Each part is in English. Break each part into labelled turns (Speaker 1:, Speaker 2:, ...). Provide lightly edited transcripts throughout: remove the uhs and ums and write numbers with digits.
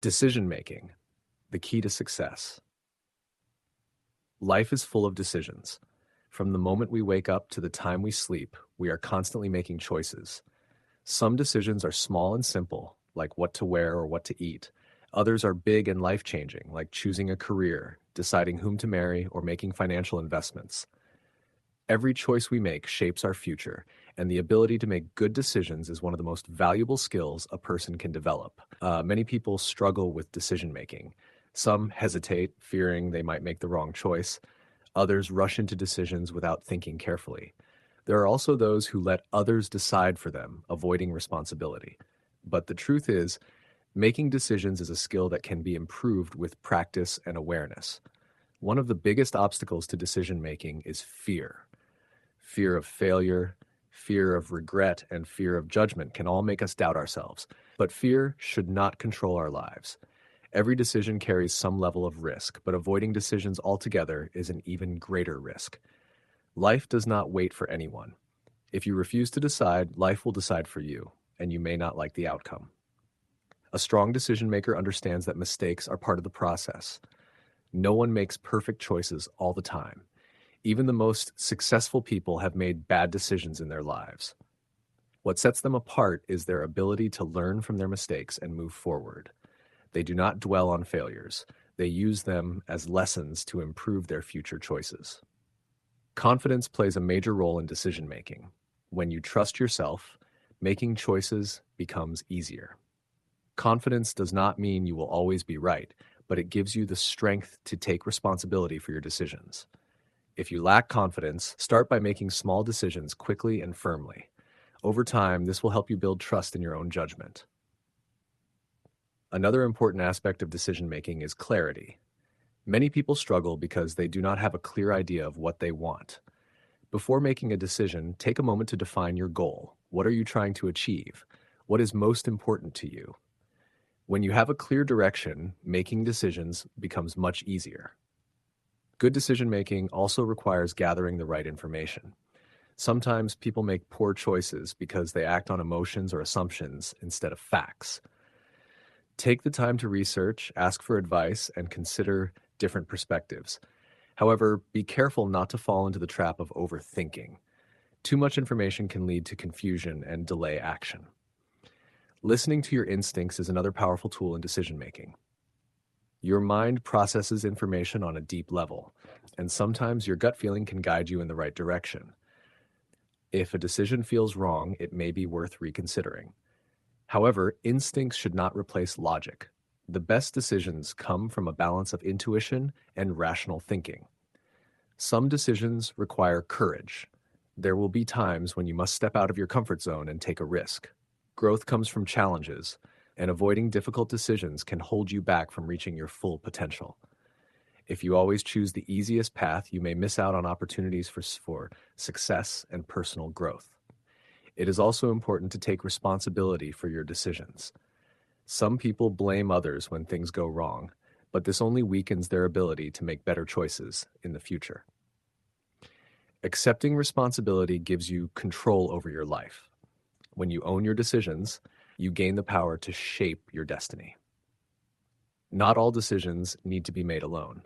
Speaker 1: Decision making, the key to success. Life is full of decisions. From the moment we wake up to the time we sleep, we are constantly making choices. Some decisions are small and simple, like what to wear or what to eat. Others are big and life-changing, like choosing a career, deciding whom to marry, or making financial investments. Every choice we make shapes our future, and the ability to make good decisions is one of the most valuable skills a person can develop. Many people struggle with decision making. Some hesitate, fearing they might make the wrong choice. Others rush into decisions without thinking carefully. There are also those who let others decide for them, avoiding responsibility. But the truth is, making decisions is a skill that can be improved with practice and awareness. One of the biggest obstacles to decision making is fear. Fear of failure, fear of regret, and fear of judgment can all make us doubt ourselves. But fear should not control our lives. Every decision carries some level of risk, but avoiding decisions altogether is an even greater risk. Life does not wait for anyone. If you refuse to decide, life will decide for you, and you may not like the outcome. A strong decision maker understands that mistakes are part of the process. No one makes perfect choices all the time. Even the most successful people have made bad decisions in their lives. What sets them apart is their ability to learn from their mistakes and move forward. They do not dwell on failures. They use them as lessons to improve their future choices. Confidence plays a major role in decision making. When you trust yourself, making choices becomes easier. Confidence does not mean you will always be right, but it gives you the strength to take responsibility for your decisions. If you lack confidence, start by making small decisions quickly and firmly. Over time, this will help you build trust in your own judgment. Another important aspect of decision-making is clarity. Many people struggle because they do not have a clear idea of what they want. Before making a decision, take a moment to define your goal. What are you trying to achieve? What is most important to you? When you have a clear direction, making decisions becomes much easier. Good decision-making also requires gathering the right information. Sometimes people make poor choices because they act on emotions or assumptions instead of facts. Take the time to research, ask for advice, and consider different perspectives. However, be careful not to fall into the trap of overthinking. Too much information can lead to confusion and delay action. Listening to your instincts is another powerful tool in decision-making. Your mind processes information on a deep level, and sometimes your gut feeling can guide you in the right direction. If a decision feels wrong, it may be worth reconsidering. However, instincts should not replace logic. The best decisions come from a balance of intuition and rational thinking. Some decisions require courage. There will be times when you must step out of your comfort zone and take a risk. Growth comes from challenges, and avoiding difficult decisions can hold you back from reaching your full potential. If you always choose the easiest path, you may miss out on opportunities for success and personal growth. It is also important to take responsibility for your decisions. Some people blame others when things go wrong, but this only weakens their ability to make better choices in the future. Accepting responsibility gives you control over your life. When you own your decisions, you gain the power to shape your destiny. Not all decisions need to be made alone.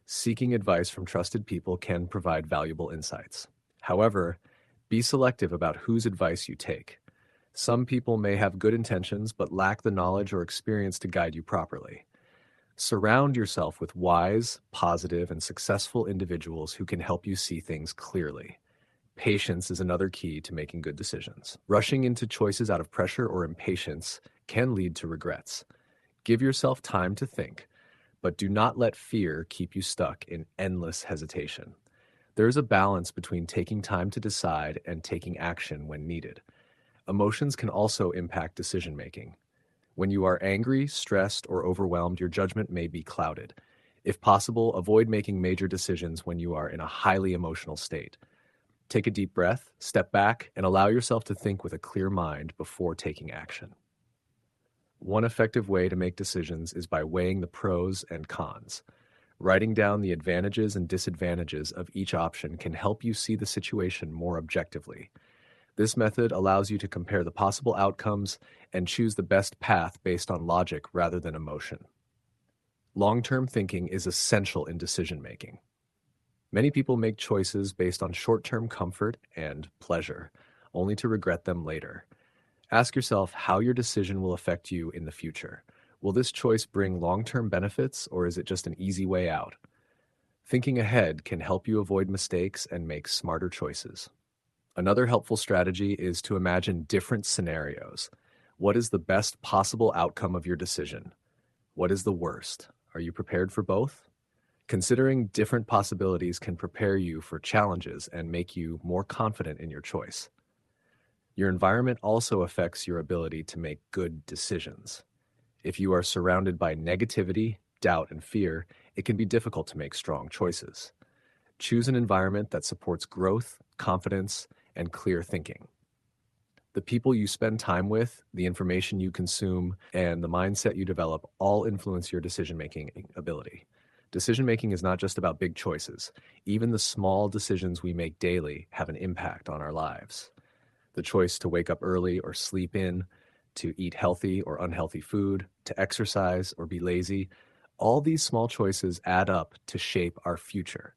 Speaker 1: Seeking advice from trusted people can provide valuable insights. However, be selective about whose advice you take. Some people may have good intentions but lack the knowledge or experience to guide you properly. Surround yourself with wise, positive, and successful individuals who can help you see things clearly. Patience is another key to making good decisions. Rushing into choices out of pressure or impatience can lead to regrets. Give yourself time to think, but do not let fear keep you stuck in endless hesitation. There is a balance between taking time to decide and taking action when needed. Emotions can also impact decision-making. When you are angry, stressed, or overwhelmed, your judgment may be clouded. If possible, avoid making major decisions when you are in a highly emotional state. Take a deep breath, step back, and allow yourself to think with a clear mind before taking action. One effective way to make decisions is by weighing the pros and cons. Writing down the advantages and disadvantages of each option can help you see the situation more objectively. This method allows you to compare the possible outcomes and choose the best path based on logic rather than emotion. Long-term thinking is essential in decision making. Many people make choices based on short-term comfort and pleasure, only to regret them later. Ask yourself how your decision will affect you in the future. Will this choice bring long-term benefits, or is it just an easy way out? Thinking ahead can help you avoid mistakes and make smarter choices. Another helpful strategy is to imagine different scenarios. What is the best possible outcome of your decision? What is the worst? Are you prepared for both? Considering different possibilities can prepare you for challenges and make you more confident in your choice. Your environment also affects your ability to make good decisions. If you are surrounded by negativity, doubt, and fear, it can be difficult to make strong choices. Choose an environment that supports growth, confidence, and clear thinking. The people you spend time with, the information you consume, and the mindset you develop all influence your decision-making ability. Decision-making is not just about big choices. Even the small decisions we make daily have an impact on our lives. The choice to wake up early or sleep in, to eat healthy or unhealthy food, to exercise or be lazy, all these small choices add up to shape our future.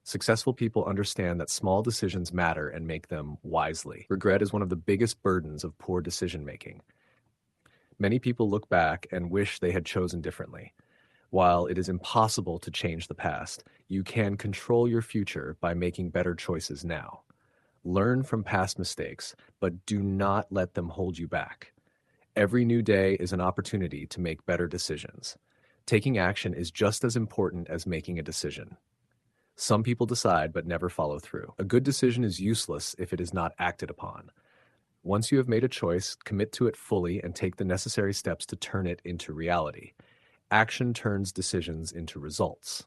Speaker 1: Successful people understand that small decisions matter and make them wisely. Regret is one of the biggest burdens of poor decision making. Many people look back and wish they had chosen differently. While it is impossible to change the past, you can control your future by making better choices now. Learn from past mistakes, but do not let them hold you back. Every new day is an opportunity to make better decisions. Taking action is just as important as making a decision. Some people decide but never follow through. A good decision is useless if it is not acted upon. Once you have made a choice, commit to it fully and take the necessary steps to turn it into reality. Action turns decisions into results.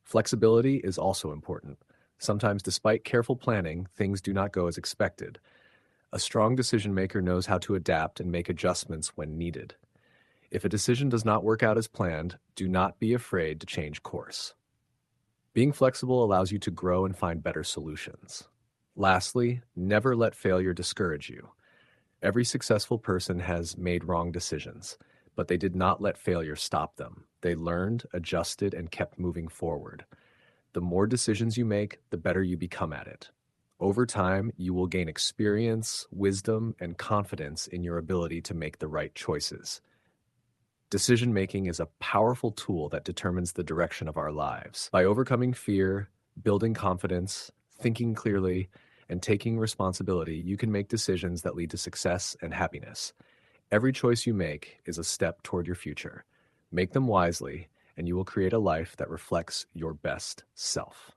Speaker 1: Flexibility is also important. Sometimes, despite careful planning, things do not go as expected. A strong decision maker knows how to adapt and make adjustments when needed. If a decision does not work out as planned, do not be afraid to change course. Being flexible allows you to grow and find better solutions. Lastly, never let failure discourage you. Every successful person has made wrong decisions, but they did not let failure stop them. They learned, adjusted, and kept moving forward. The more decisions you make, the better you become at it. Over time, you will gain experience, wisdom, and confidence in your ability to make the right choices. Decision making is a powerful tool that determines the direction of our lives. By overcoming fear, building confidence, thinking clearly, and taking responsibility, you can make decisions that lead to success and happiness. Every choice you make is a step toward your future. Make them wisely, and you will create a life that reflects your best self.